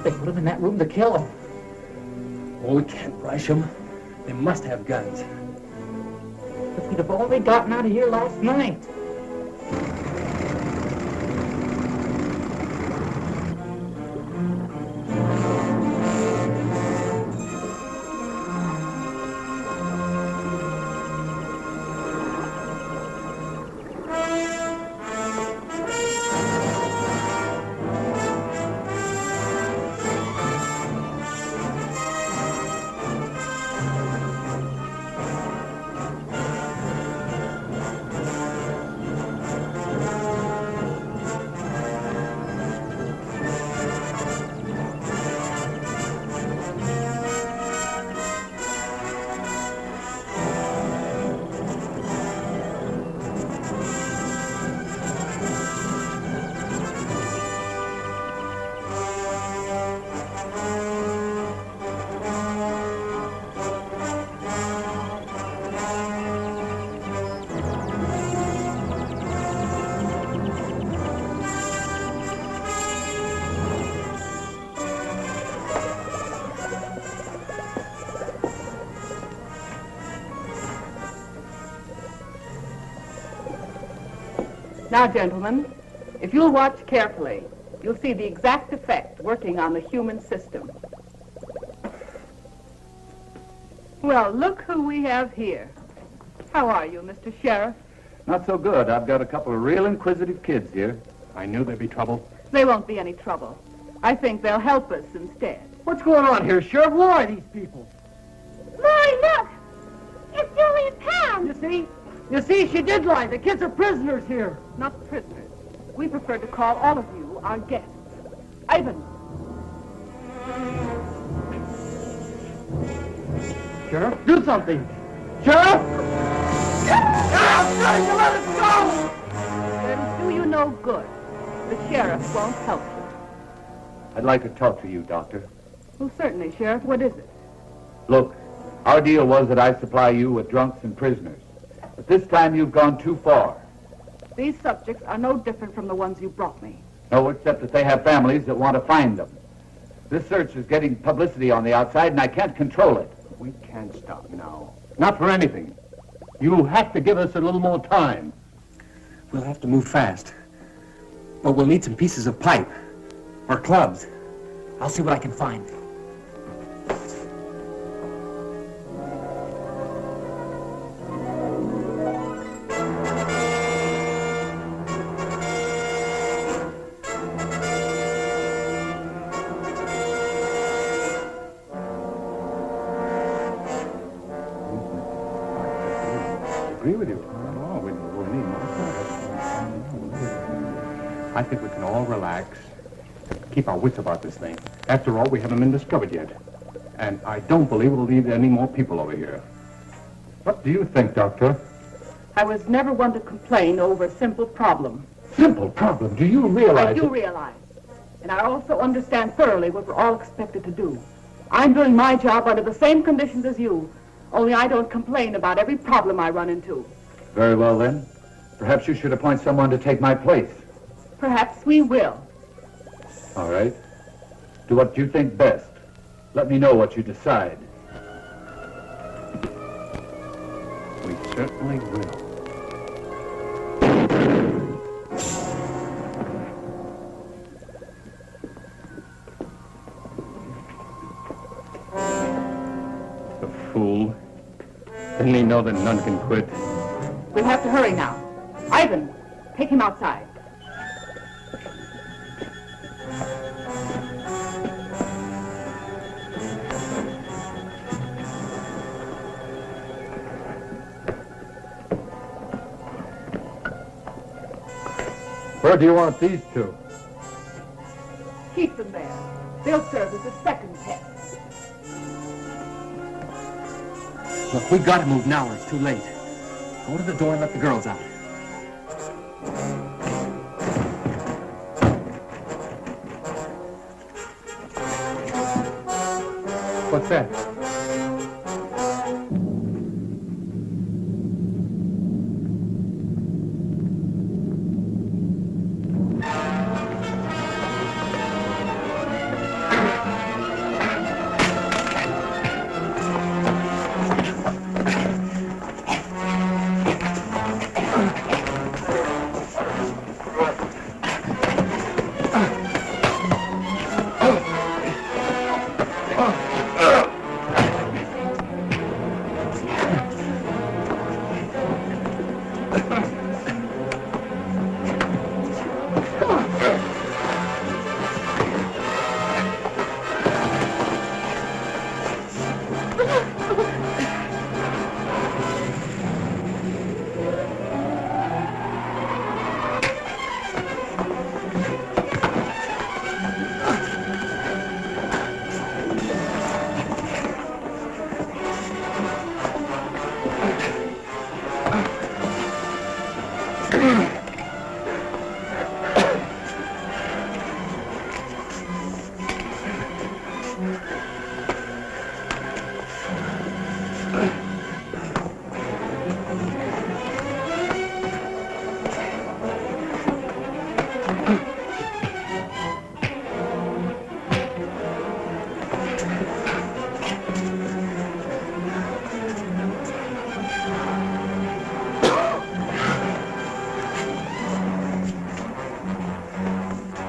[SPEAKER 5] They put him in that room to kill him.
[SPEAKER 10] Oh, we can't rush them. They must have guns.
[SPEAKER 5] If we'd have only gotten out of here last night.
[SPEAKER 6] Now, gentlemen, if you'll watch carefully, you'll see the exact effect working on the human system. Well, look who we have here. How are you, Mr. Sheriff?
[SPEAKER 3] Not so good. I've got a couple of real inquisitive kids here.
[SPEAKER 10] I knew there'd be trouble.
[SPEAKER 6] There won't be any trouble. I think they'll help us instead.
[SPEAKER 2] What's going on here, Sheriff? Who are these people?
[SPEAKER 4] Maury, look! It's Julie and Pam!
[SPEAKER 2] You see, she did lie. The kids are prisoners here.
[SPEAKER 6] Not prisoners. We prefer to call all of you our guests. Ivan.
[SPEAKER 2] Sheriff, do something. Sheriff! I'm trying to let us go!
[SPEAKER 6] It'll do you no good. The sheriff won't help you.
[SPEAKER 3] I'd like to talk to you, Doctor.
[SPEAKER 6] Well, certainly, Sheriff. What is it?
[SPEAKER 3] Look, our deal was that I supply you with drunks and prisoners. But this time you've gone too far.
[SPEAKER 6] These subjects are no different from the ones you brought me.
[SPEAKER 3] No, except that they have families that want to find them. This search is getting publicity on the outside, and I can't control it.
[SPEAKER 10] We can't stop now. Not for anything. You have to give us a little more time. We'll have to move fast. But we'll need some pieces of pipe. Or clubs.
[SPEAKER 5] I'll see what I can find.
[SPEAKER 10] Agree with you. I think we can all relax. Keep our wits about this thing. After all, we haven't been discovered yet. And I don't believe we'll need any more people over here. What do you think, Doctor?
[SPEAKER 6] I was never one to complain over a simple problem.
[SPEAKER 10] Simple problem? Do you realize?
[SPEAKER 6] I do realize. And I also understand thoroughly what we're all expected to do. I'm doing my job under the same conditions as you, only I don't complain about every problem I run into.
[SPEAKER 3] Very well, then. Perhaps you should appoint someone to take my place.
[SPEAKER 6] Perhaps we will.
[SPEAKER 3] All right. Do what you think best. Let me know what you decide.
[SPEAKER 10] We certainly will. The fool. Didn't he know that none can quit?
[SPEAKER 6] We'll have to hurry now. Ivan, take him outside.
[SPEAKER 1] Where do you want these two?
[SPEAKER 6] Keep them there. They'll serve as a second test.
[SPEAKER 10] Look, we gotta move now or it's too late. Go to the door and let the girls out. What's that?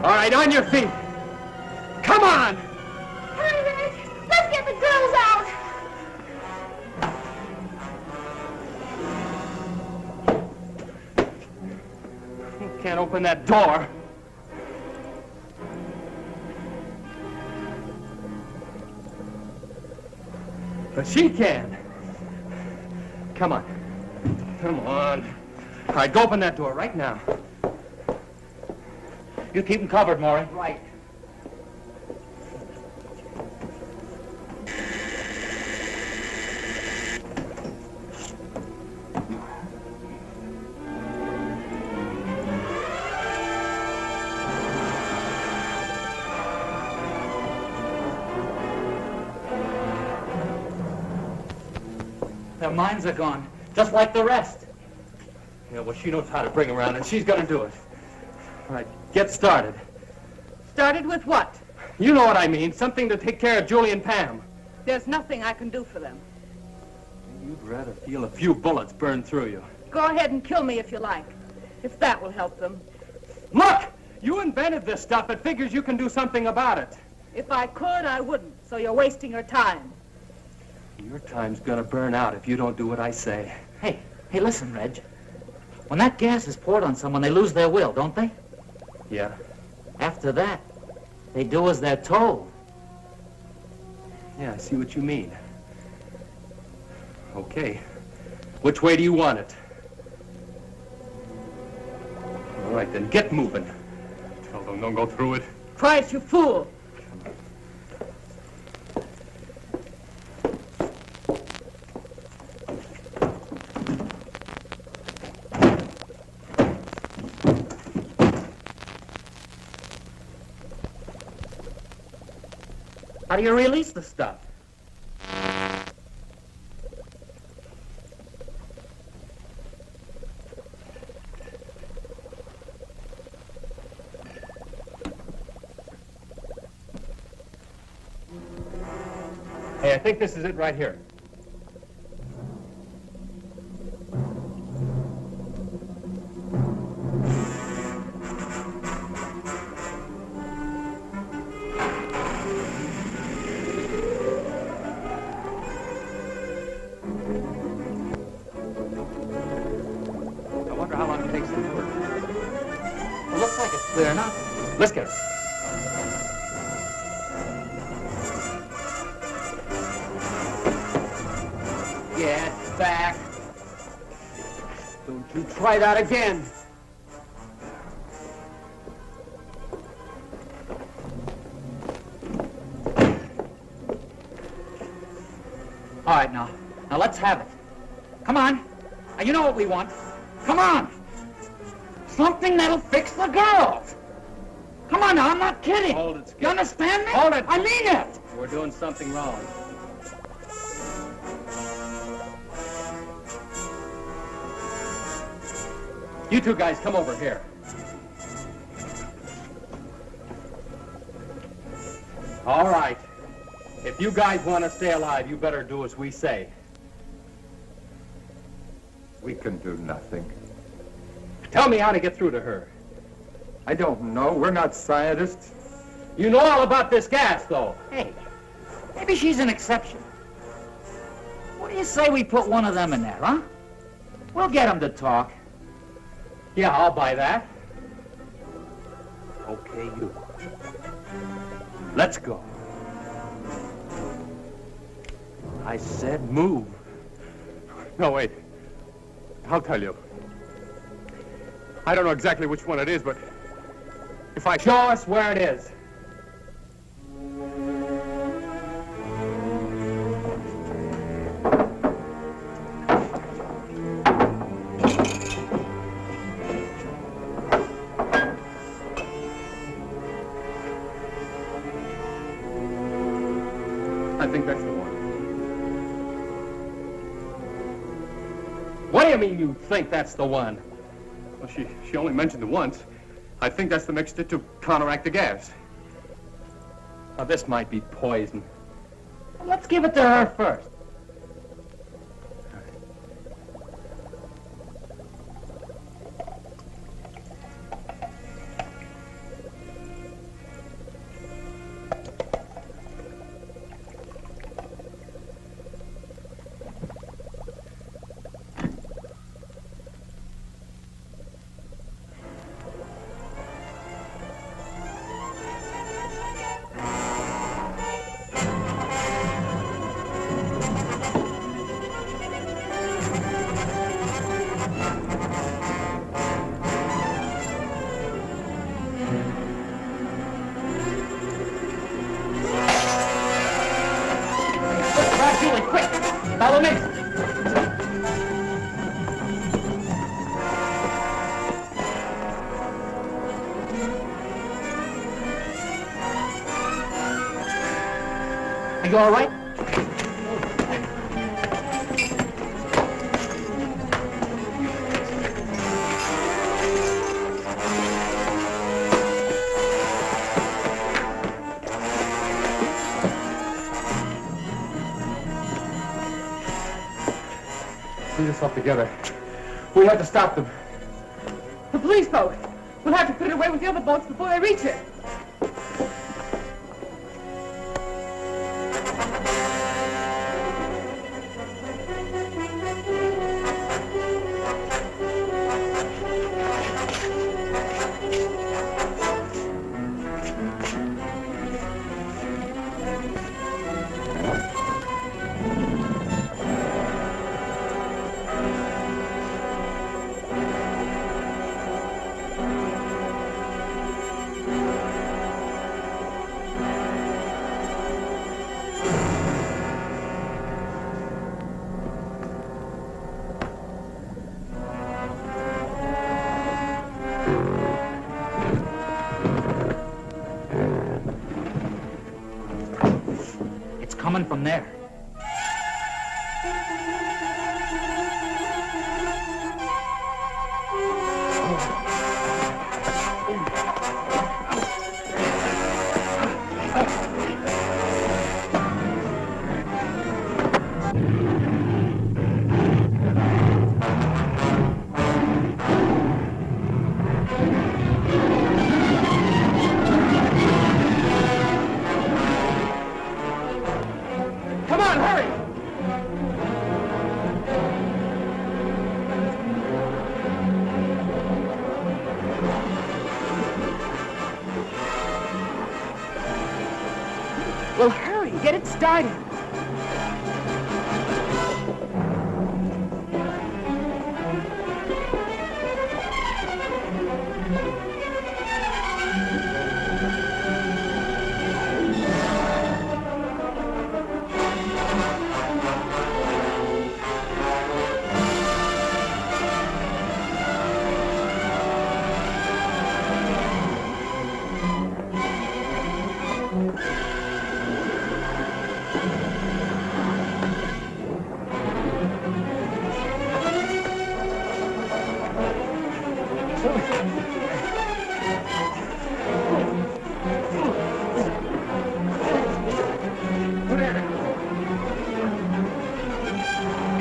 [SPEAKER 10] All right, on your feet. Come on!
[SPEAKER 4] Hurry, Rick! Let's get the girls out!
[SPEAKER 10] can't open that door. But she can. Come on. Come on. All right, go open that door right now.
[SPEAKER 5] You keep them covered, Maury.
[SPEAKER 10] Right.
[SPEAKER 5] Their minds are gone, just like the rest.
[SPEAKER 10] Yeah, well, she knows how to bring around, and she's gonna do it. All right, get started.
[SPEAKER 6] Started with what?
[SPEAKER 10] You know what I mean. Something to take care of Julie and Pam.
[SPEAKER 6] There's nothing I can do for them.
[SPEAKER 10] You'd rather feel a few bullets burn through you.
[SPEAKER 6] Go ahead and kill me if you like, if that will help them.
[SPEAKER 10] Look! You invented this stuff. It figures you can do something about it.
[SPEAKER 6] If I could, I wouldn't, so you're wasting your time.
[SPEAKER 10] Your time's gonna burn out if you don't do what I say.
[SPEAKER 5] Hey, listen, Reg. When that gas is poured on someone, they lose their will, don't they?
[SPEAKER 10] Yeah.
[SPEAKER 5] After that, they do as they're told.
[SPEAKER 10] Yeah, I see what you mean. Okay. Which way do you want it? All right, then get moving. Tell them don't go through it.
[SPEAKER 6] Price, you fool!
[SPEAKER 5] How do you release the stuff?
[SPEAKER 10] Hey, I think this is it right here.
[SPEAKER 5] Clear enough.
[SPEAKER 10] Let's get her.
[SPEAKER 6] Get back. Don't you try that again.
[SPEAKER 5] All right, now let's have it. Come on. Now, you know what we want. Come on. Something that'll fix the girls. Come on now, I'm not kidding.
[SPEAKER 10] Hold it, Skip.
[SPEAKER 5] You understand me?
[SPEAKER 10] Hold it.
[SPEAKER 5] I mean it.
[SPEAKER 10] We're doing something wrong. You two guys, come over here. All right. If you guys want to stay alive, you better do as we say.
[SPEAKER 9] We can do nothing.
[SPEAKER 10] Tell me how to get through to her.
[SPEAKER 9] I don't know. We're not scientists.
[SPEAKER 10] You know all about this gas, though.
[SPEAKER 5] Hey, maybe she's an exception. What do you say we put one of them in there, huh? We'll get them to talk.
[SPEAKER 10] Yeah, I'll buy that. Okay, you. Let's go. I said move.
[SPEAKER 9] No, wait. I'll tell you. I don't know exactly which one it is, but if I...
[SPEAKER 10] Show us where it is.
[SPEAKER 9] I think that's the one.
[SPEAKER 10] What do you mean you think that's the one?
[SPEAKER 9] Well, she only mentioned it once. I think that's the mixture to counteract the gas.
[SPEAKER 10] Now, this might be poison.
[SPEAKER 5] Let's give it to her first. Julie, quick! Follow me! Are you all right?
[SPEAKER 9] Get us up together. We have to stop them.
[SPEAKER 6] The police boat. We'll have to put it away with the other boats before they reach it.
[SPEAKER 5] Coming from there.
[SPEAKER 6] Well, hurry, get it started.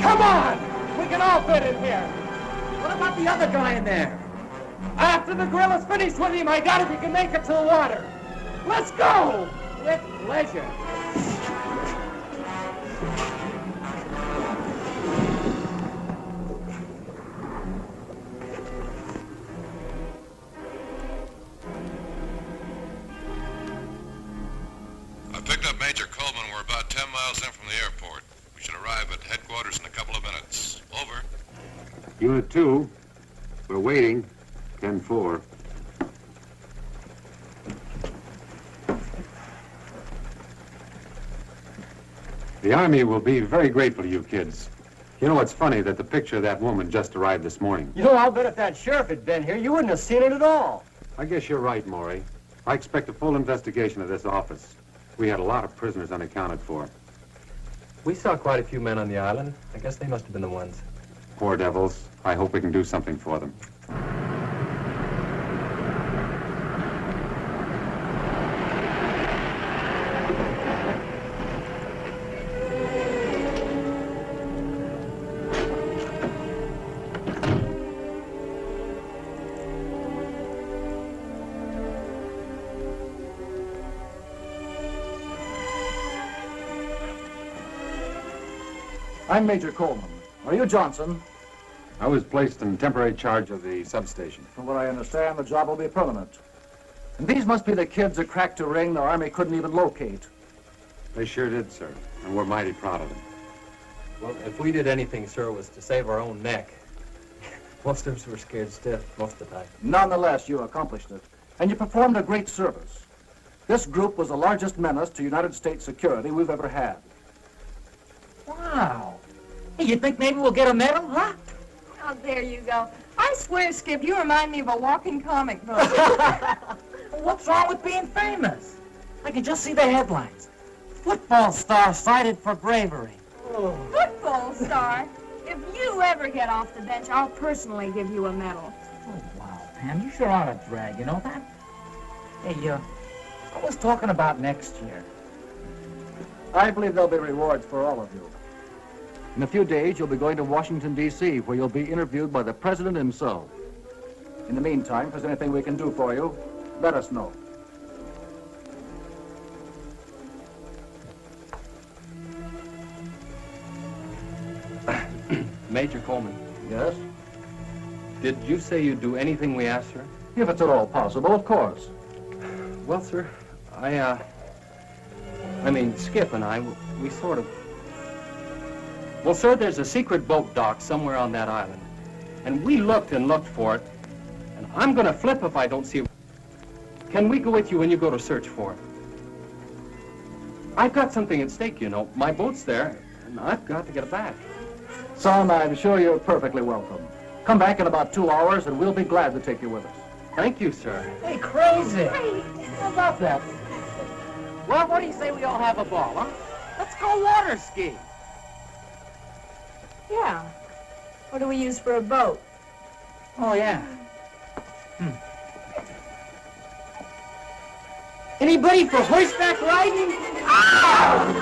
[SPEAKER 5] Come on! We can all fit in here. What about the other guy in there? After the grill is finished with him, I doubt if he can make it to the water. Let's go! With pleasure.
[SPEAKER 13] I picked up Major Coleman. We're about 10 miles in from the airport. We should arrive at headquarters in a couple of minutes. Over.
[SPEAKER 7] Unit 2, we're waiting. 10-4. The Army will be very grateful to you kids. You know, it's funny that the picture of that woman just arrived this morning.
[SPEAKER 2] You know, I'll bet if that sheriff had been here, you wouldn't have seen it at all.
[SPEAKER 7] I guess you're right, Maury. I expect a full investigation of this office. We had a lot of prisoners unaccounted for.
[SPEAKER 10] We saw quite a few men on the island. I guess they must have been the ones.
[SPEAKER 7] Poor devils. I hope we can do something for them.
[SPEAKER 12] I'm Major Coleman. Are you Johnson?
[SPEAKER 7] I was placed in temporary charge of the substation.
[SPEAKER 12] From what I understand, the job will be permanent. And these must be the kids that cracked a ring the Army couldn't even locate.
[SPEAKER 7] They sure did, sir. And we're mighty proud of them.
[SPEAKER 10] Well, if we did anything, sir, it was to save our own neck. Most of us were scared stiff most of the time.
[SPEAKER 12] Nonetheless, you accomplished it. And you performed a great service. This group was the largest menace to United States security we've ever had.
[SPEAKER 5] Wow. Hey, you think maybe we'll get a medal, huh?
[SPEAKER 6] Oh, there you go. I swear, Skip, you remind me of a walking comic book.
[SPEAKER 5] What's wrong with being famous? I can just see the headlines. Football star cited for bravery.
[SPEAKER 6] Oh. Football star? If you ever get off the bench, I'll personally give you a medal.
[SPEAKER 5] Oh, wow, Pam, you sure are a drag, you know that? Hey, I was talking about next year.
[SPEAKER 12] I believe there'll be rewards for all of you. In a few days, you'll be going to Washington, D.C., where you'll be interviewed by the President himself. In the meantime, if there's anything we can do for you, let us know.
[SPEAKER 10] Major Coleman,
[SPEAKER 12] Yes?
[SPEAKER 10] did you say you'd do anything we asked, sir?
[SPEAKER 12] If it's at all possible, of course.
[SPEAKER 10] Well, sir, I mean, Skip and I, we sort of... Well, sir, there's a secret boat dock somewhere on that island. And we looked and looked for it. And I'm gonna flip if I don't see it. Can we go with you when you go to search for it? I've got something at stake, you know. My boat's there, and I've got to get it back.
[SPEAKER 12] Son, I'm sure you're perfectly welcome. Come back in about 2 hours, and we'll be glad to take you with us.
[SPEAKER 10] Thank you, sir.
[SPEAKER 5] Hey, crazy. How about that? Well, what do you say we all have a ball, huh? Let's go water ski.
[SPEAKER 6] Yeah. What do we use for a boat?
[SPEAKER 5] Oh, yeah. Anybody for horseback riding? Ah!